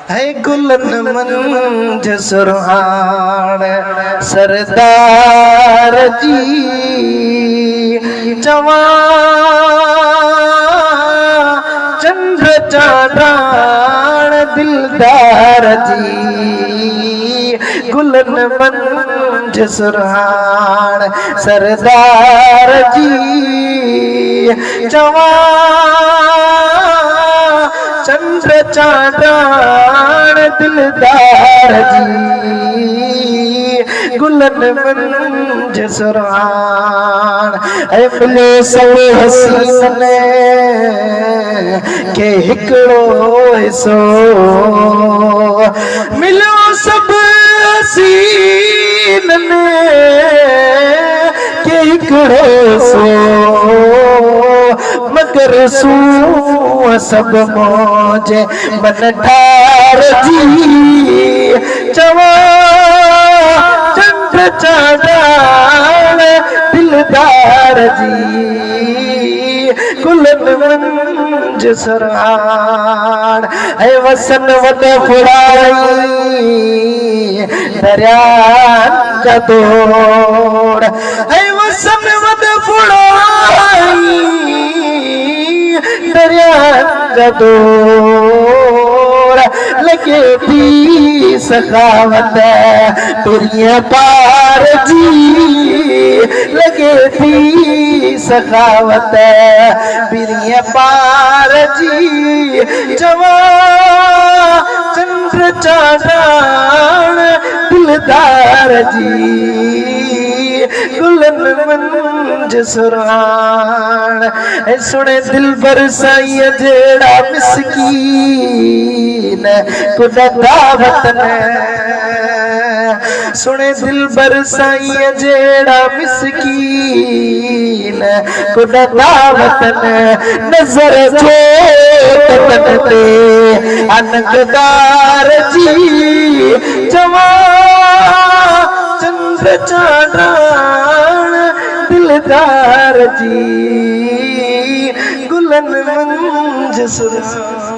है गुलन मंझ सुरहान सरदार जी जवा चंद्र चांदान दिलदार जी गुलन मंझ सुरहान सरदार जी जवा चंद्र चांदान दिलदार जी गुलन मंझ सुरहान ऐ मिले सब हसीन के हिकड़ो हिस्सो मिलो सब हसीन के हिकड़ो हिस्सो मगर सू सब मौजे मन ठार जी चवा चंद्र चांदान दिलदार जी गुलन मंझ सुरहान ऐ वसन वद फुड़ाई दरिया जदोड़ ऐ वसन वद फुड़ाई दरिया जदोड़ लगे भी सखावत तेरिया पार जी लगे भी सखावत तेरिया पार जी जवा चंद्र चांदान दिलदार जी गुलन मंझ सुरहान ऐ सुने दिल बरसाई जेड़ा मिसकीन कुदा वतन सुने दिल बरसाई जेड़ा मिसकीन कुदा वतन नजर छोटन ते अनकदार जी जवा चंद्र चांदान दिलदार जी गुलन मंझ सुरहान।